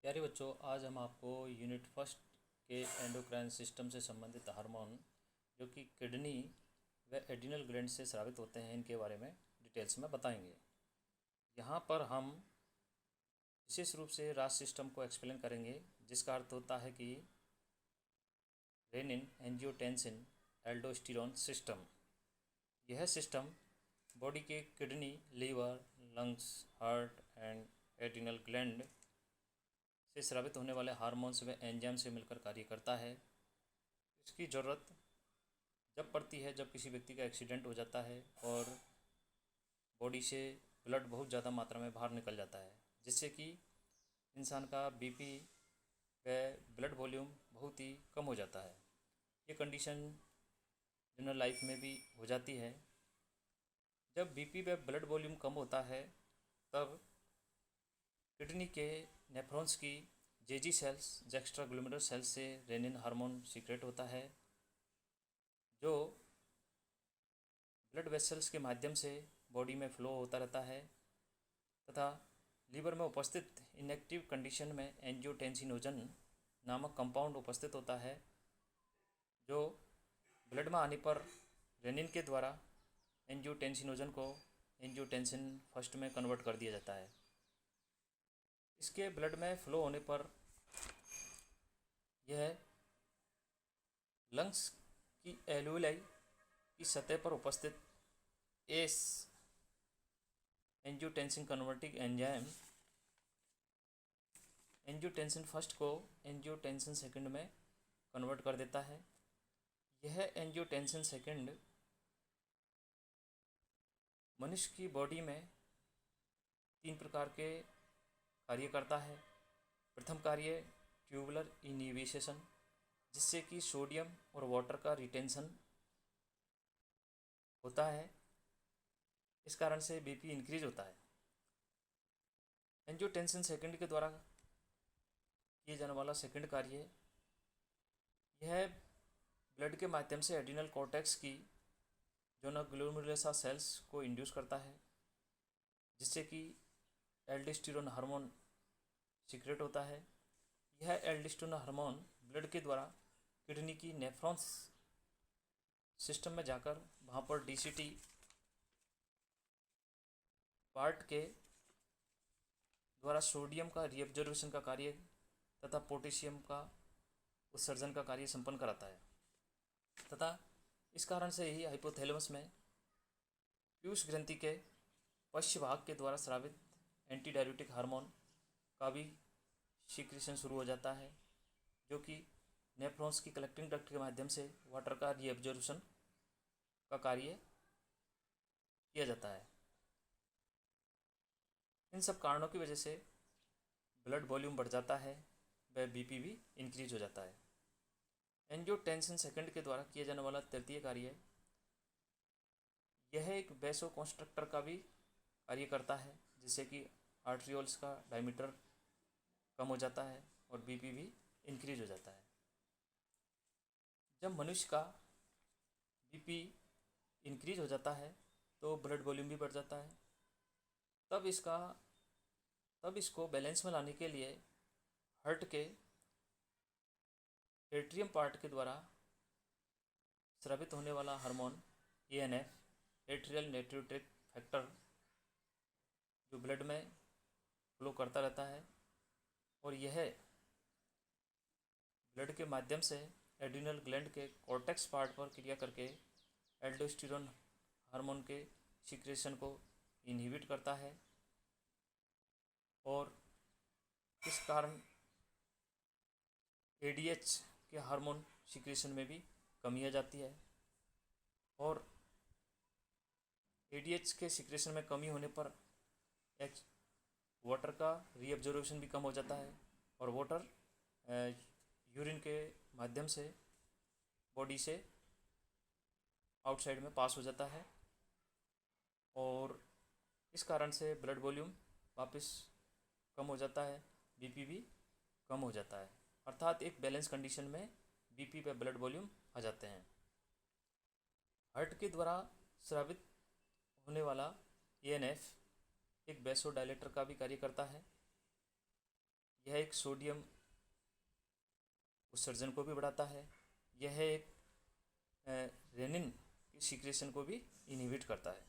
प्यारे बच्चों, आज हम आपको यूनिट फर्स्ट के एंडोक्राइन सिस्टम से संबंधित हार्मोन जो कि किडनी व एड्रिनल ग्लैंड से स्रावित होते हैं इनके बारे में डिटेल्स में बताएंगे। यहाँ पर हम विशेष रूप से रास सिस्टम को एक्सप्लेन करेंगे, जिसका अर्थ होता है कि रेनिन, एंजियोटेंसिन, एल्डोस्टेरोन सिस्टम। यह सिस्टम बॉडी के kidney, liver, lungs, heart and adrenal gland से स्रावित होने वाले हार्मोन्स व एंजाइम से मिलकर कार्य करता है। इसकी ज़रूरत जब पड़ती है जब किसी व्यक्ति का एक्सीडेंट हो जाता है और बॉडी से ब्लड बहुत ज़्यादा मात्रा में बाहर निकल जाता है, जिससे कि इंसान का बीपी व ब्लड वॉल्यूम बहुत ही कम हो जाता है। ये कंडीशन जनरल लाइफ में भी हो जाती है। जब बीपी व ब्लड वॉल्यूम कम होता है तब किडनी के नेफ्रॉन्स की जेजी सेल्स, एक्स्ट्राग्लोमेरुलर सेल्स से रेनिन हार्मोन सीक्रेट होता है, जो ब्लड वेसल्स के माध्यम से बॉडी में फ्लो होता रहता है तथा लीवर में उपस्थित इनएक्टिव कंडीशन में एंजियोटेंसिनोजन नामक कंपाउंड उपस्थित होता है, जो ब्लड में आने पर रेनिन के द्वारा एंजियोटेंसिनोजन को एंजियोटेंसिन फर्स्ट में कन्वर्ट कर दिया जाता है। इसके ब्लड में फ्लो होने पर यह लंग्स की एल्वियोलाई की सतह पर उपस्थित S angiotensin converting enzyme angiotensin first को एंजियोटेंसिन सेकंड में कन्वर्ट कर देता है। यह एंजियोटेंसिन सेकंड मनुष्य की बॉडी में 3 प्रकार के कार्य करता है। प्रथम कार्य ट्यूबुलर इनहिबिशन, जिससे कि सोडियम और वाटर का रिटेंशन होता है। इस कारण से बीपी इंक्रीज होता है। एंजियोटेंसिन सेकंड के द्वारा किए जाने वाला सेकंड कार्य यह ब्लड के माध्यम से एड्रिनल कॉर्टेक्स की जोनाग्लोमेरुलसा सेल्स को इंड्यूस करता है, जिससे कि एल्डोस्टेरोन हार्मोन सीक्रेट होता है। यह एल्डोस्टेरोन हार्मोन ब्लड के द्वारा किडनी की नेफ्रॉन्स सिस्टम में जाकर वहाँ पर डीसीटी पार्ट के द्वारा सोडियम का रीअब्जॉर्प्शन का कार्य तथा पोटेशियम का उत्सर्जन का कार्य संपन्न कराता है तथा इस कारण से ही हाइपोथैलेमस में पीयूष ग्रंथि के पश्च भाग के द्वारा स्रावित एंटी डाययूरेटिक हार्मोन का भी सीक्रेशन शुरू हो जाता है, जो कि नेफ्रॉन्स की कलेक्टिंग डक्ट के माध्यम से वाटर का रीअब्जॉर्प्शन का कार्य किया जाता है। इन सब कारणों की वजह से ब्लड वॉल्यूम बढ़ जाता है व बीपी भी इंक्रीज हो जाता है। एंजियोटेंसिन सेकंड के द्वारा किया जाने वाला तृतीय कार्य यह एक वैसो कॉन्स्ट्रक्टर का भी कार्य करता है, जिससे कि आर्ट्रियोल्स का डायमीटर कम हो जाता है और बीपी भी इंक्रीज हो जाता है। जब मनुष्य का बीपी इंक्रीज हो जाता है तो ब्लड वॉल्यूम भी बढ़ जाता है। तब इसको बैलेंस में लाने के लिए हार्ट के एट्रियम पार्ट के द्वारा स्रावित होने वाला हार्मोन एएनएफ, एट्रियल नेट्रोट्रिक फैक्टर, जो ब्लड में फ्लो करता रहता है और यह ब्लड के माध्यम से एड्रिनल ग्लैंड के कॉर्टेक्स पार्ट पर क्रिया करके एल्डोस्टेरोन हार्मोन के सीक्रेशन को इनहिबिट करता है और इस कारण एडीएच के हार्मोन सीक्रेशन में भी कमी आ जाती है और एडीएच के सीक्रेशन में कमी होने पर वाटर का रीअब्जॉर्प्शन भी कम हो जाता है और वाटर यूरिन के माध्यम से बॉडी से आउटसाइड में पास हो जाता है और इस कारण से ब्लड वॉल्यूम वापस कम हो जाता है, बीपी भी कम हो जाता है। अर्थात एक बैलेंस कंडीशन में बीपी व ब्लड वॉल्यूम आ जाते हैं। हार्ट के द्वारा स्रावित होने वाला एएनएफ एक वैसोडायलेटर का भी कार्य करता है। यह एक सोडियम उत्सर्जन को भी बढ़ाता है। यह एक रेनिन की सीक्रेशन को भी इनहिबिट करता है।